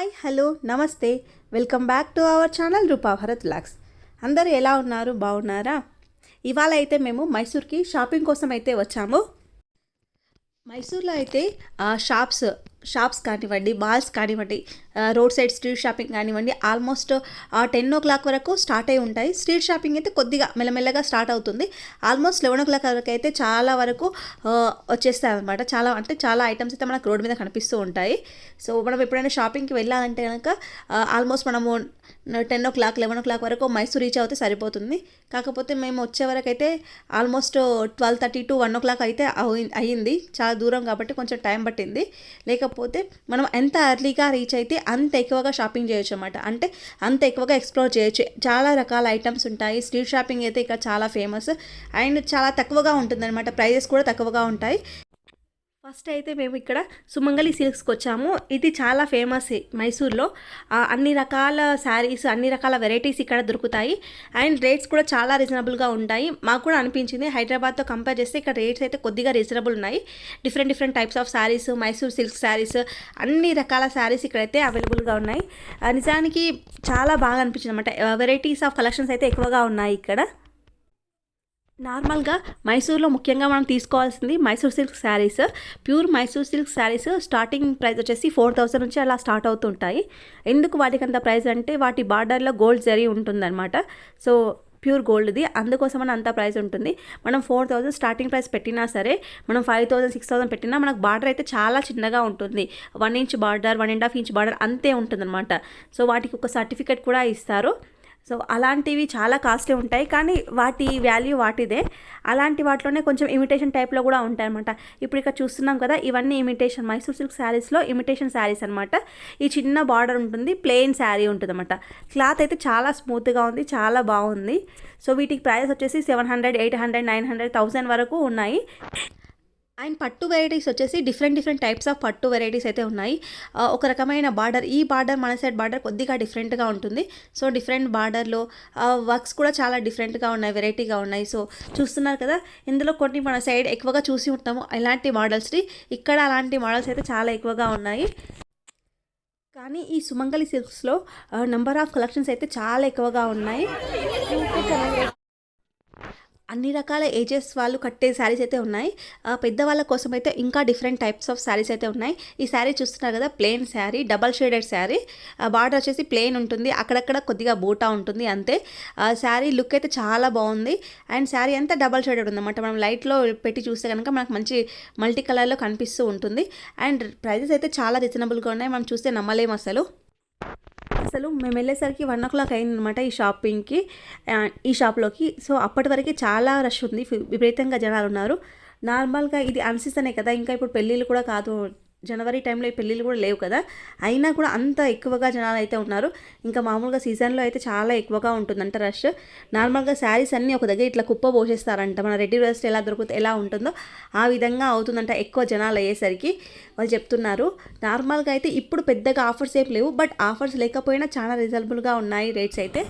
Hi hello namaste welcome back to our channel Roopa Bharat vlogs. అందరూ ఎలా ఉన్నారు, బాగున్నారా? ఇవాళ అయితే మేము మైసూర్కి షాపింగ్ కోసం అయితే వచ్చాము. మైసూర్లో అయితే షాప్స్ కానివ్వండి, మాల్స్ కానివ్వండి, రోడ్ సైడ్ స్ట్రీట్ షాపింగ్ కానివ్వండి, ఆల్మోస్ట్ 10 o'clock వరకు స్టార్ట్ అయి ఉంటాయి. స్ట్రీట్ షాపింగ్ అయితే కొద్దిగా మెల్లమెల్లగా స్టార్ట్ అవుతుంది. ఆల్మోస్ట్ 11 o'clock వరకు అయితే చాలా వరకు వచ్చేస్తాయి అనమాట. చాలా ఐటమ్స్ అయితే మనకు రోడ్ మీద కనిపిస్తూ ఉంటాయి. సో మనం ఎప్పుడైనా షాపింగ్కి వెళ్ళాలంటే కనుక ఆల్మోస్ట్ మనము 10 o'clock 11 o'clock వరకు మైసూర్ రీచ్ అవుతే సరిపోతుంది. కాకపోతే మేము వచ్చే వరకు అయితే ఆల్మోస్ట్ 12:30 to 1 o'clock అయితే అయ్యింది. చాలా దూరం కాబట్టి కొంచెం టైం పట్టింది. లేకపోతే మనం ఎంత ఎర్లీగా రీచ్ అయితే అంత ఎక్కువగా షాపింగ్ చేయొచ్చు అనమాట. అంటే అంత ఎక్కువగా ఎక్స్ప్లోర్ చేయొచ్చు. చాలా రకాల ఐటమ్స్ ఉంటాయి. స్ట్రీట్ షాపింగ్ అయితే ఇక్కడ చాలా ఫేమస్ అండ్ చాలా తక్కువగా ఉంటుందన్నమాట. ప్రైజెస్ కూడా తక్కువగా ఉంటాయి. ఫస్ట్ అయితే మేము ఇక్కడ సుమంగళి సిల్క్స్కి వచ్చాము. ఇది చాలా ఫేమస్ మైసూర్లో. అన్ని రకాల శారీస్, అన్ని రకాల వెరైటీస్ ఇక్కడ దొరుకుతాయి అండ్ రేట్స్ కూడా చాలా రీజనబుల్గా ఉంటాయి. మాకు కూడా అనిపించింది హైదరాబాద్తో కంపేర్ చేస్తే ఇక్కడ రేట్స్ అయితే కొద్దిగా రీజనబుల్ ఉన్నాయి. Different types of saris, Mysore silk saris, అన్ని రకాల శారీస్ ఇక్కడైతే అవైలబుల్గా ఉన్నాయి. నిజానికి చాలా బాగా అనిపించింది అనమాట. వెరైటీస్ ఆఫ్ కలెక్షన్స్ అయితే ఎక్కువగా ఉన్నాయి ఇక్కడ. నార్మల్గా మైసూర్లో ముఖ్యంగా మనం తీసుకోవాల్సింది Mysore silk saris. Pure Mysore silk saris starting price వచ్చేసి 4,000 నుంచి అలా స్టార్ట్ అవుతుంటాయి. ఎందుకు వాటికి అంత ప్రైస్ అంటే వాటి బార్డర్లో గోల్డ్ జరీ ఉంటుందన్నమాట. సో ప్యూర్ గోల్డ్ది, అందుకోసమని అంత ప్రైస్ ఉంటుంది. మనం 4,000 స్టార్టింగ్ ప్రైస్ పెట్టినా సరే, మనం 5,000 6,000 పెట్టినా మనకు బార్డర్ అయితే చాలా చిన్నగా ఉంటుంది. 1 inch బార్డర్, 1.5 inch బార్డర్ అంతే ఉంటుందన్నమాట. సో వాటికి ఒక సర్టిఫికేట్ కూడా ఇస్తారు. సో అలాంటివి చాలా కాస్ట్లీ ఉంటాయి, కానీ వాటి వాల్యూ వాటిదే. అలాంటి వాటిలోనే కొంచెం ఇమిటేషన్ టైప్లో కూడా ఉంటాయి అనమాట. ఇప్పుడు ఇక్కడ చూస్తున్నాం కదా, ఇవన్నీ ఇమిటేషన్ మైసూర్ సిల్క్ శారీస్లో ఇమిటేషన్ శారీస్ అనమాట. ఈ చిన్న బార్డర్ ఉంటుంది, ప్లెయిన్ శారీ ఉంటుంది అనమాట. క్లాత్ అయితే చాలా స్మూత్గా ఉంది, చాలా బాగుంది. సో వీటికి ప్రైస్ వచ్చేసి 700, 800, 900, 1000 వరకు ఉన్నాయి. అండ్ పట్టు వెరైటీస్ వచ్చేసి డిఫరెంట్ టైప్స్ ఆఫ్ పట్టు వెరైటీస్ అయితే ఉన్నాయి. ఒక రకమైన బార్డర్, ఈ బార్డర్ మన సైడ్ బార్డర్ కొద్దిగా డిఫరెంట్గా ఉంటుంది. సో డిఫరెంట్ బార్డర్లో వర్క్స్ కూడా చాలా డిఫరెంట్గా ఉన్నాయి, వెరైటీగా ఉన్నాయి. సో చూస్తున్నారు కదా, ఇందులో కొన్ని మన సైడ్ ఎక్కువగా చూసి ఉంటాము ఇలాంటి మోడల్స్ని. ఇక్కడ అలాంటి మోడల్స్ అయితే చాలా ఎక్కువగా ఉన్నాయి. కానీ ఈ సుమంగళి సిల్క్స్లో నెంబర్ ఆఫ్ కలెక్షన్స్ అయితే చాలా ఎక్కువగా ఉన్నాయి. అన్ని రకాల ఏజెస్ వాళ్ళు కట్టే శారీస్ అయితే ఉన్నాయి. పెద్దవాళ్ళ కోసం అయితే ఇంకా డిఫరెంట్ టైప్స్ ఆఫ్ శారీస్ అయితే ఉన్నాయి. ఈ శారీ చూస్తున్నారు కదా, plain sari, double shaded sari. Border వచ్చేసి ప్లెయిన్ ఉంటుంది, అక్కడక్కడ కొద్దిగా బూటా ఉంటుంది అంతే. శారీ లుక్ అయితే చాలా బాగుంది అండ్ శారీ అంతా డబల్ షేడెడ్ ఉందన్నమాట. మనం లైట్లో పెట్టి చూస్తే కనుక మనకు మంచి మల్టీ కలర్లో కనిపిస్తూ ఉంటుంది. అండ్ ప్రైజెస్ అయితే చాలా రీజనబుల్గా ఉన్నాయి. మనం చూస్తే నమ్మలేము అసలు మేము వెళ్ళేసరికి 1 o'clock అయిందనమాట ఈ షాప్లోకి. సో అప్పటి వరకు చాలా రష్ ఉంది, విపరీతంగా జనాలు ఉన్నారు. నార్మల్గా ఇది అన్సీజనే కదా, ఇంకా ఇప్పుడు పెళ్ళిళ్ళు కూడా కాదు, జనవరి టైంలో ఈ పెళ్ళిళ్ళు కూడా లేవు కదా, అయినా కూడా అంత ఎక్కువగా జనాలు అయితే ఉన్నారు. ఇంకా మామూలుగా సీజన్లో అయితే చాలా ఎక్కువగా ఉంటుందంట రష్. నార్మల్గా శారీస్ అన్నీ ఒక దగ్గర ఇట్లా కుప్ప పోసేస్తారంట. మన రెడీ డ్రెస్ ఎలా ఉంటుందో ఆ విధంగా అవుతుందంట ఎక్కువ జనాలు అయ్యేసరికి వాళ్ళు చెప్తున్నారు. నార్మల్గా అయితే ఇప్పుడు పెద్దగా ఆఫర్స్ ఏం లేవు, బట్ ఆఫర్స్ లేకపోయినా చాలా రీజనబుల్గా ఉన్నాయి రేట్స్ అయితే.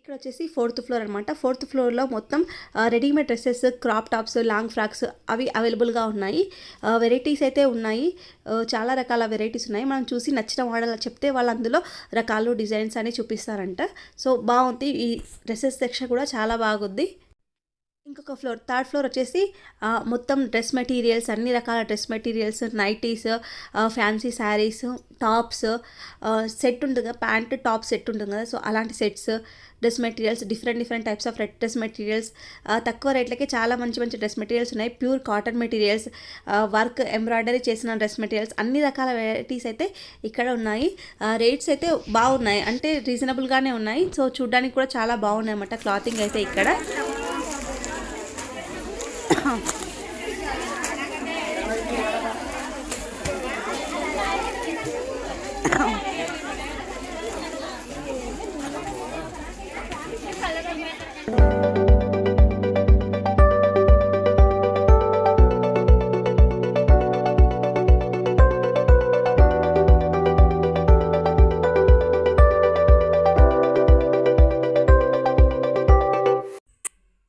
ఇక్కడ వచ్చేసి 4th floor అనమాట. 4th floorలో మొత్తం readymade dresses, crop tops, long frocks అవి అవైలబుల్గా ఉన్నాయి. వెరైటీస్ అయితే ఉన్నాయి, చాలా రకాల వెరైటీస్ ఉన్నాయి. మనం చూసి నచ్చిన మోడల్ చెప్తే వాళ్ళు అందులో రకాలు, డిజైన్స్ అని చూపిస్తారంట. సో బాగుంది, ఈ డ్రెస్సెస్ సెక్షన్ కూడా చాలా బాగుంది. ఇంకొక ఫ్లోర్, థర్డ్ ఫ్లోర్ వచ్చేసి మొత్తం డ్రెస్ మెటీరియల్స్, అన్ని రకాల dress materials, nighties, fancy saris, tops, set ఉంటుంది కదా, ప్యాంట్ టాప్ సెట్ ఉంటుంది కదా, సో అలాంటి sets, dress materials, different types of dress materials, తక్కువ రేట్లకే చాలా మంచి డ్రెస్ మెటీరియల్స్ ఉన్నాయి. Pure cotton materials, work embroidery చేసిన డ్రెస్ మెటీరియల్స్, అన్ని రకాల వెరైటీస్ అయితే ఇక్కడ ఉన్నాయి. రేట్స్ అయితే బాగున్నాయి, అంటే రీజనబుల్గానే ఉన్నాయి. సో చూడ్డానికి కూడా చాలా బాగున్నాయి అన్నమాట క్లాతింగ్ అయితే ఇక్కడ.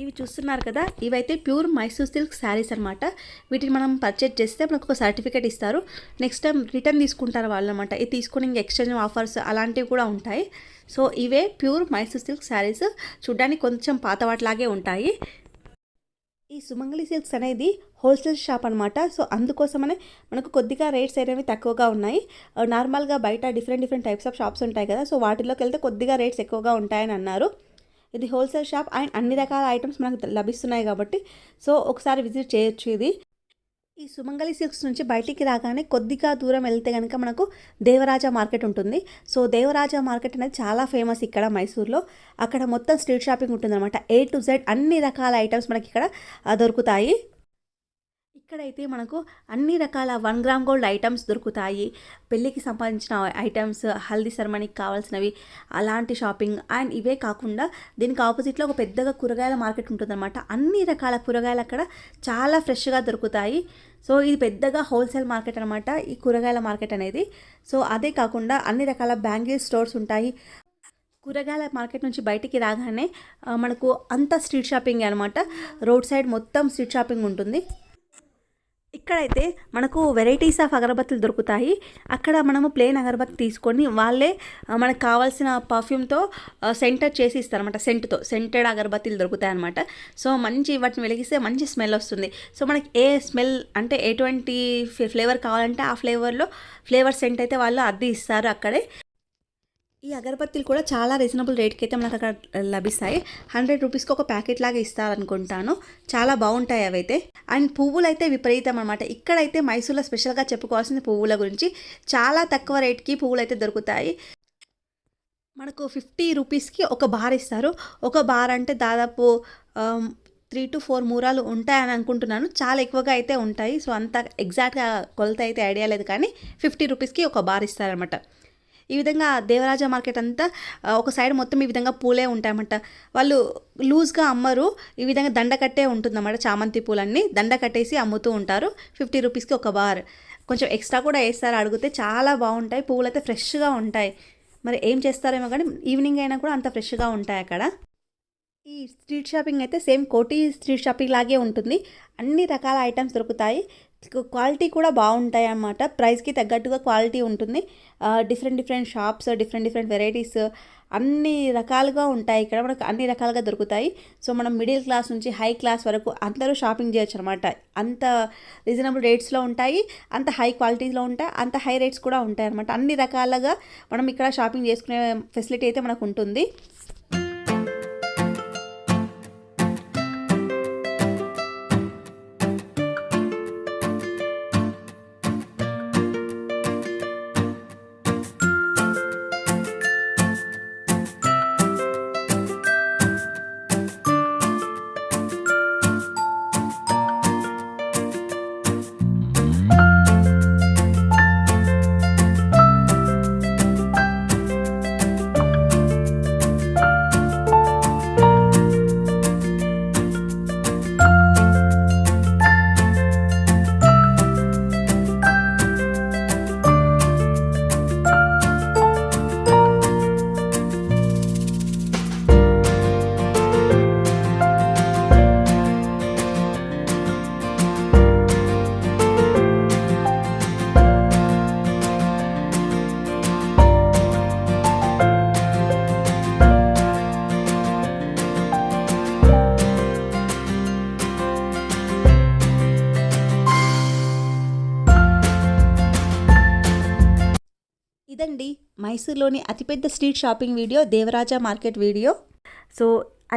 ఇవి చూస్తున్నారు కదా, ఇవైతే ప్యూర్ మైసూర్ సిల్క్ శారీస్ అనమాట. వీటిని మనం పర్చేజ్ చేస్తే మనకు ఒక సర్టిఫికేట్ ఇస్తారు. నెక్స్ట్ టైం రిటర్న్ తీసుకుంటారు వాళ్ళు అనమాట. ఇది తీసుకుని ఇంక ఎక్స్చేంజ్ ఆఫర్స్ అలాంటివి కూడా ఉంటాయి. సో ఇవే ప్యూర్ మైసూర్ సిల్క్ శారీస్, చూడ్డానికి కొంచెం పాతవాటిలాగే ఉంటాయి. ఈ సుమంగళి సిల్క్స్ అనేది హోల్సేల్ షాప్ అనమాట. సో అందుకోసమనే మనకు కొద్దిగా రేట్స్ అనేవి తక్కువగా ఉన్నాయి. నార్మల్గా బయట డిఫరెంట్ టైప్స్ ఆఫ్ షాప్స్ ఉంటాయి కదా, సో వాటిలోకి వెళ్తే కొద్దిగా రేట్స్ ఎక్కువగా ఉంటాయని అన్నారు. ఇది హోల్సేల్ షాప్ అండ్ అన్ని రకాల ఐటమ్స్ మనకు లభిస్తున్నాయి కాబట్టి సో ఒకసారి విజిట్ చేయొచ్చు. ఇది ఈ సుమంగళి సిల్క్స్ నుంచి బయటికి రాగానే కొద్దిగా దూరం వెళ్తే కనుక మనకు దేవరాజ మార్కెట్ ఉంటుంది. సో దేవరాజ మార్కెట్ అనేది చాలా ఫేమస్ ఇక్కడ మైసూర్లో. అక్కడ మొత్తం స్ట్రీట్ షాపింగ్ ఉంటుందన్నమాట. A to Z అన్ని రకాల ఐటమ్స్ మనకి ఇక్కడ దొరుకుతాయి. ఇక్కడైతే మనకు అన్ని రకాల 1 గ్రామ్ గోల్డ్ ఐటమ్స్ దొరుకుతాయి. పెళ్ళికి సంబంధించిన ఐటమ్స్, హల్దీ సెరమనీకి కావాల్సినవి, అలాంటి షాపింగ్. అండ్ ఇవే కాకుండా దీనికి ఆపోజిట్లో ఒక పెద్దగా కూరగాయల మార్కెట్ ఉంటుందన్నమాట. అన్ని రకాల కూరగాయలు అక్కడ చాలా ఫ్రెష్గా దొరుకుతాయి. సో ఇది పెద్దగా హోల్సేల్ మార్కెట్ అనమాట ఈ కూరగాయల మార్కెట్ అనేది. సో అదే కాకుండా అన్ని రకాల బ్యాంగిల్ స్టోర్స్ ఉంటాయి. కూరగాయల మార్కెట్ నుంచి బయటికి రాగానే మనకు అంతా స్ట్రీట్ షాపింగ్ అనమాట. రోడ్ సైడ్ మొత్తం స్ట్రీట్ షాపింగ్ ఉంటుంది. ఇక్కడైతే మనకు వెరైటీస్ ఆఫ్ అగరబత్తులు దొరుకుతాయి. అక్కడ మనము ప్లెయిన్ అగరబత్తి తీసుకొని వాళ్ళే మనకు కావాల్సిన పర్ఫ్యూమ్తో సెంటర్ చేసి ఇస్తారనమాట. సెంటెడ్ అగరబత్తులు దొరుకుతాయి అనమాట. సో వాటిని వెలిగిస్తే మంచి స్మెల్ వస్తుంది. సో మనకి ఏ స్మెల్ అంటే ఎటువంటి ఫ్లేవర్ కావాలంటే ఆ ఫ్లేవర్ సెంట్ అయితే వాళ్ళు అద్దె ఇస్తారు అక్కడే. ఈ అగరబత్తీలు కూడా చాలా రీజనబుల్ రేట్కి అయితే మనకు అక్కడ లభిస్తాయి. 100 రూపీస్కి ఒక ప్యాకెట్ లాగా ఇస్తారనుకుంటాను. చాలా బాగుంటాయి అవైతే. అండ్ పువ్వులు అయితే విపరీతం అనమాట. ఇక్కడైతే మైసూర్లో స్పెషల్గా చెప్పుకోవాల్సింది పువ్వుల గురించి. చాలా తక్కువ రేట్కి పువ్వులు అయితే దొరుకుతాయి. మనకు 50 రూపీస్కి ఒక బార్ ఇస్తారు. ఒక బార్ అంటే దాదాపు 3 to 4 మూరాలు ఉంటాయని అనుకుంటున్నాను. చాలా ఎక్కువగా అయితే ఉంటాయి. సో అంత ఎగ్జాక్ట్గా కొలత అయితే ఐడియా లేదు, కానీ 50 రూపీస్కి ఒక బార్ ఇస్తారనమాట. ఈ విధంగా దేవరాజ మార్కెట్ అంతా ఒక సైడ్ మొత్తం ఈ విధంగా పూలే ఉంటాయన్నమాట. వాళ్ళు లూజ్గా అమ్మరు, ఈ విధంగా దండ కట్టే ఉంటుందన్నమాట. చామంతి పూలన్నీ దండ కట్టేసి అమ్ముతూ ఉంటారు. 50 రూపీస్కి ఒక బార్. కొంచెం ఎక్స్ట్రా కూడా వేస్తారు అడిగితే. చాలా బాగుంటాయి. పువ్వులు అయితే ఫ్రెష్గా ఉంటాయి. మరి ఏం చేస్తారేమో కానీ ఈవినింగ్ అయినా కూడా అంత ఫ్రెష్గా ఉంటాయి అక్కడ. ఈ స్ట్రీట్ షాపింగ్ అయితే సేమ్ కోటి స్ట్రీట్ షాపింగ్ లాగే ఉంటుంది. అన్ని రకాల ఐటమ్స్ దొరుకుతాయి. క్వాలిటీ కూడా బాగుంటాయి అన్నమాట. ప్రైస్కి తగ్గట్టుగా క్వాలిటీ ఉంటుంది. డిఫరెంట్ షాప్స్, డిఫరెంట్ వెరైటీస్ అన్ని రకాలుగా ఉంటాయి ఇక్కడ. మనకు అన్ని రకాలుగా దొరుకుతాయి. సో మనం మిడిల్ క్లాస్ నుంచి హై క్లాస్ వరకు అందరూ షాపింగ్ చేయొచ్చు అనమాట. అంత రీజనబుల్ రేట్స్లో ఉంటాయి, అంత హై క్వాలిటీలో ఉంటాయి, అంత హై రేట్స్ కూడా ఉంటాయి అనమాట. అన్ని రకాలుగా మనం ఇక్కడ షాపింగ్ చేసుకునే ఫెసిలిటీ అయితే మనకు ఉంటుంది. మైసూర్లోని అతిపెద్ద street shopping video Devaraja market video. So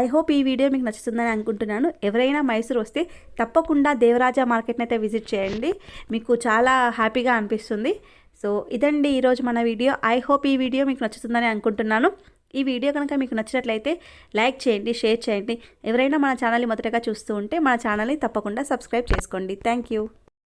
I hope ఈ వీడియో మీకు నచ్చుతుందని అనుకుంటున్నాను. ఎవరైనా మైసూర్ వస్తే తప్పకుండా దేవరాజా మార్కెట్ని అయితే విజిట్ చేయండి, మీకు చాలా హ్యాపీగా అనిపిస్తుంది. సో ఇదండి ఈరోజు మన వీడియో. ఐ హోప్ ఈ వీడియో మీకు నచ్చుతుందని అనుకుంటున్నాను. ఈ వీడియో కనుక మీకు నచ్చినట్లయితే లైక్ చేయండి, షేర్ చేయండి. ఎవరైనా మన ఛానల్ని మొదటగా చూస్తూ ఉంటే మన ఛానల్ని తప్పకుండా సబ్స్క్రైబ్ చేసుకోండి. Thank you.